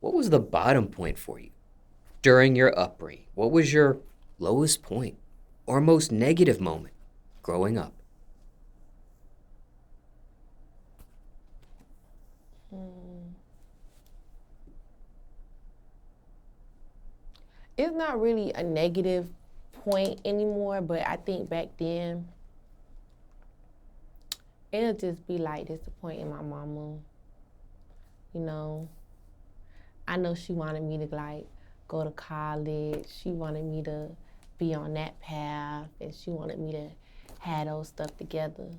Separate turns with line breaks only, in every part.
what was the bottom point for you during your upbringing? What was your lowest point or most negative moment growing up?
It's not really a negative point anymore, but I think back then, it'll just be like disappointing my mama. You know, I know she wanted me to like go to college. She wanted me to be on that path, and she wanted me to have those stuff together.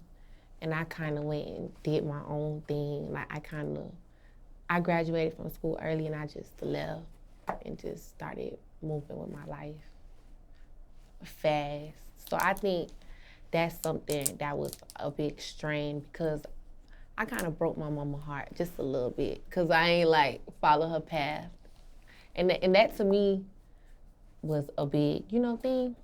And I kind of went and did my own thing. Like I graduated from school early, and I just left and just started moving with my life fast. So I think that's something that was a big strain because I kind of broke my mama's heart just a little bit because I ain't like follow her path. And that to me was a big, thing.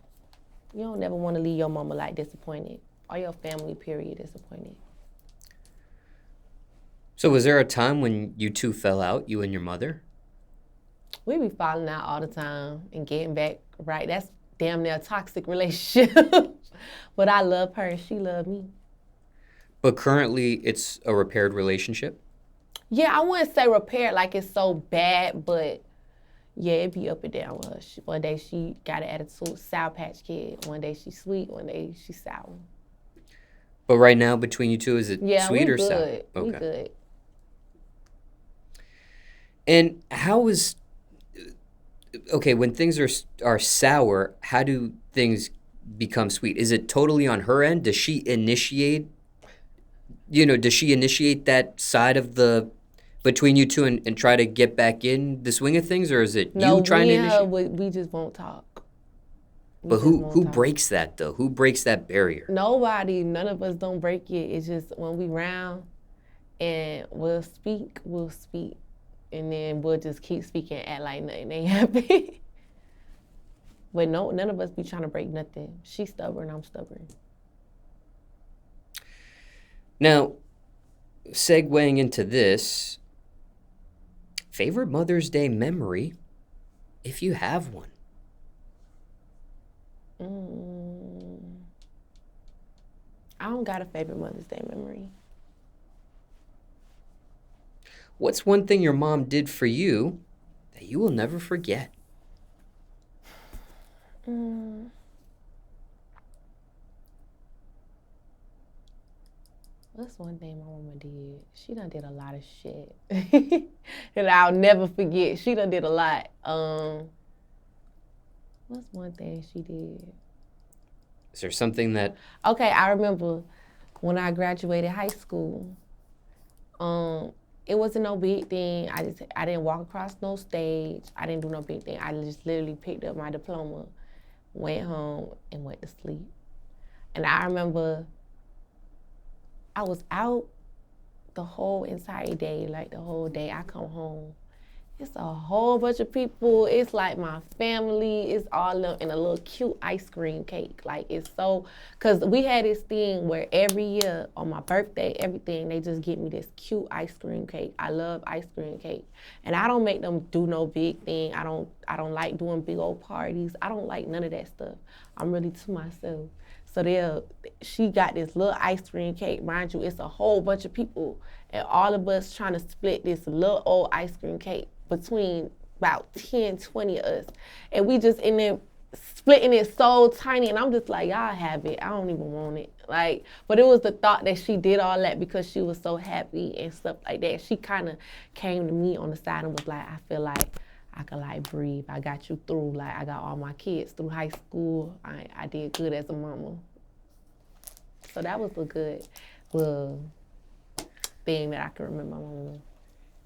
You don't never want to leave your mama like disappointed or your family period disappointed.
So was there a time when you two fell out, you and your mother?
We be falling out all the time and getting back right. That's damn near a toxic relationship. But I love her and she loved me.
But currently it's a repaired relationship?
Yeah, I wouldn't say repaired like it's so bad, but yeah, it be up and down with her. One day she got an attitude, Sour Patch Kid. One day she sweet, one day she sour.
But right now between you two, is it sweet or
good.
sour?
Okay. We good.
And how is... Okay, when things are sour, how do things become sweet? Is it totally on her end? Does she initiate, that side of the, between you two and try to get back in the swing of things? Or is it you trying to initiate?
No, we just won't talk.
But who breaks that though? Who breaks that barrier?
Nobody. None of us don't break it. It's just when we round and we'll speak. And then we'll just keep speaking, act like nothing ain't happening. But no, none of us be trying to break nothing. She's stubborn, I'm stubborn.
Now, segueing into this, favorite Mother's Day memory, if you have one?
I don't got a favorite Mother's Day memory.
What's one thing your mom did for you that you will never forget?
What's one thing my mama did? She done did a lot of shit that I'll never forget. She done did a lot. What's one thing she did?
Is there something that...
Okay, I remember when I graduated high school. It wasn't no big thing. I didn't walk across no stage. I didn't do no big thing. I just literally picked up my diploma, went home, and went to sleep. And I remember I was out the whole entire day, like the whole day. I come home. It's a whole bunch of people. It's like my family. It's all in a little cute ice cream cake. Like it's so, cause we had this thing where every year on my birthday, everything, they just get me this cute ice cream cake. I love ice cream cake. And I don't make them do no big thing. I don't like doing big old parties. I don't like none of that stuff. I'm really to myself. So she got this little ice cream cake. Mind you, it's a whole bunch of people and all of us trying to split this little old ice cream cake between about 10, 20 of us. And we just in there splitting it so tiny. And I'm just like, y'all have it. I don't even want it. Like, but it was the thought that she did all that because she was so happy and stuff like that. She kind of came to me on the side and was like, I feel like I could like breathe. I got you through. Like I got all my kids through high school. I did good as a mama. So that was a good little thing that I can remember my mama.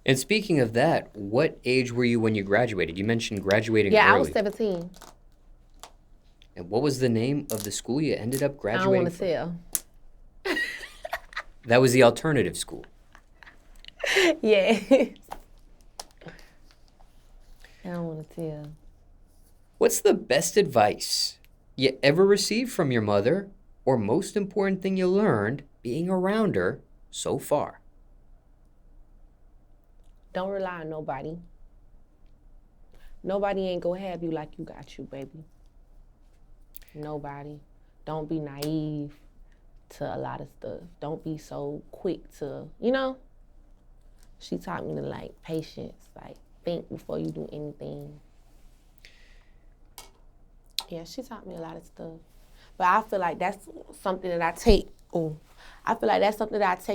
And speaking of that, what age were you when you graduated? You mentioned graduating early.
Yeah, I was 17.
And what was the name of the school you ended up graduating
I don't want to tell.
That was the alternative school.
Yeah. I don't want to tell.
What's the best advice you ever received from your mother, or most important thing you learned being around her so far?
Don't rely on nobody. Nobody ain't gonna have you like you got you, baby. Nobody. Don't be naive to a lot of stuff. Don't be so quick to, She taught me to, like, patience, like, think before you do anything. Yeah, she taught me a lot of stuff. But I feel like that's something that I take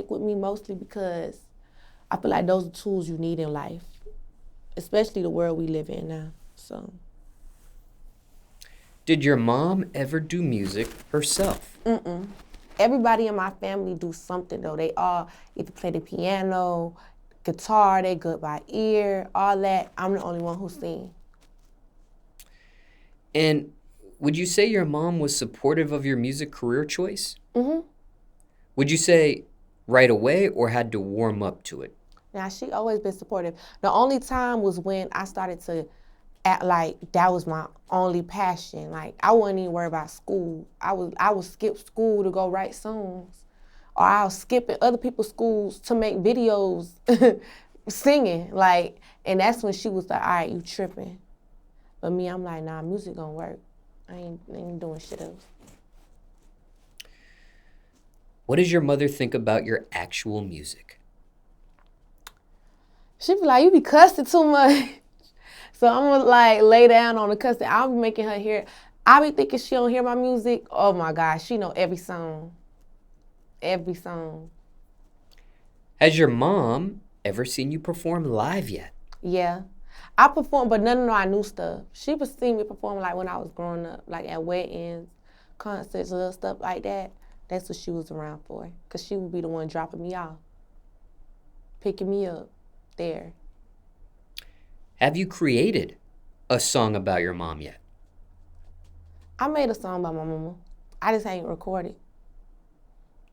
with me mostly because I feel like those are tools you need in life, especially the world we live in now. So.
Did your mom ever do music herself?
Mm-mm. Everybody in my family do something, though. They all either play the piano, guitar, they good by ear, all that. I'm the only one who sings.
And would you say your mom was supportive of your music career choice?
Mm-hmm.
Would you say right away or had to warm up to it?
Now, she always been supportive. The only time was when I started to act like that was my only passion. Like, I wouldn't even worry about school. I would skip school to go write songs. Or I'll skip at other people's schools to make videos singing. Like, and that's when she was like, all right, you tripping. But me, I'm like, nah, music gonna work. I ain't doing shit else.
What does your mother think about your actual music?
She be like, you be cussing too much. So I'm gonna, like, lay down on the cussing. I'll be making her hear. I be thinking she don't hear my music. Oh my gosh, she know every song. Every song.
Has your mom ever seen you perform live yet?
Yeah. I performed, but none of our new stuff. She was seeing me perform, like, when I was growing up, like at weddings, concerts, little stuff like that. That's what she was around for, because she would be the one dropping me off, picking me up there.
Have you created a song about your mom yet?
I made a song about my mama. I just ain't recorded.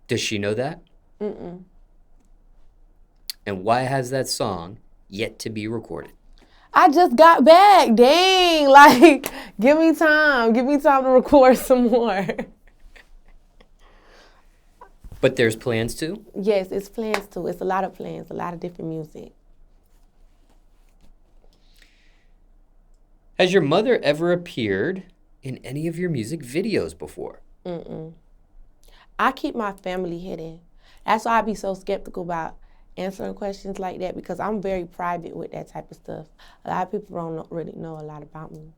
Does she know that?
Mm-mm.
And why has that song yet to be recorded?
I just got back. Dang. Like, give me time. Give me time to record some more.
But there's plans to?
Yes, it's plans to. It's a lot of plans, a lot of different music.
Has your mother ever appeared in any of your music videos before?
Mm-mm. I keep my family hidden. That's why I be so skeptical about answering questions like that, because I'm very private with that type of stuff. A lot of people don't really know a lot about me.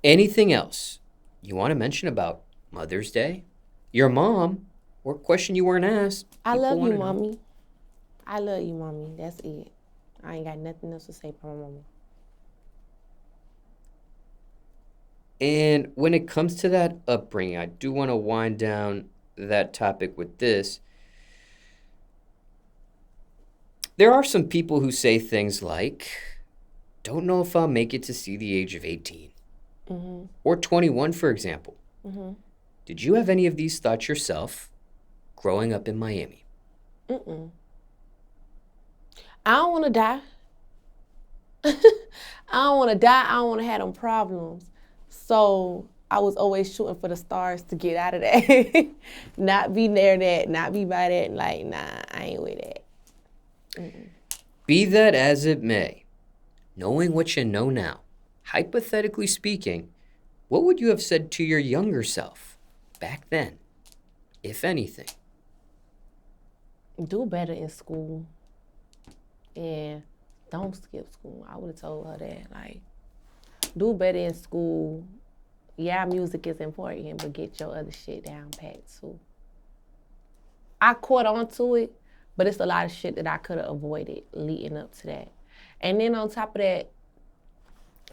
Anything else you want to mention about Mother's Day, your mom, or a question you weren't asked?
I
People
love you,
wanna know.
Mommy. I love you, Mommy. That's it. I ain't got nothing else to say about my mama.
And when it comes to that upbringing, I do want to wind down that topic with this. There are some people who say things like, don't know if I'll make it to see the age of 18.
Mm-hmm.
Or 21, for example.
Mm-hmm.
Did you have any of these thoughts yourself growing up in Miami?
Mm-mm. I don't want to die. I don't want to die. I don't want to have them problems. So I was always shooting for the stars to get out of that. Not be near that, not be by that. Like, nah, I ain't with that. Mm-mm.
Be that as it may, knowing what you know now, hypothetically speaking, what would you have said to your younger self back then, if anything?
Do better in school. And don't skip school. I would have told her that. Like, do better in school. Yeah, music is important, but get your other shit down pat too. I caught on to it, but it's a lot of shit that I could have avoided leading up to that. And then on top of that,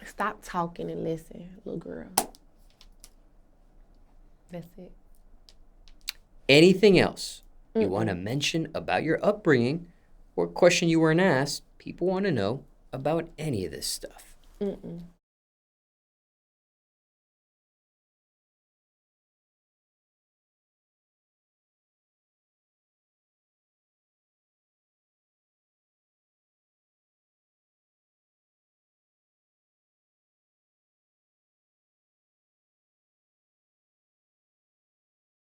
stop talking and listen, little girl. That's it.
Anything else you want to mention about your upbringing or a question you weren't asked? People want to know about any of this stuff.
Mm-mm.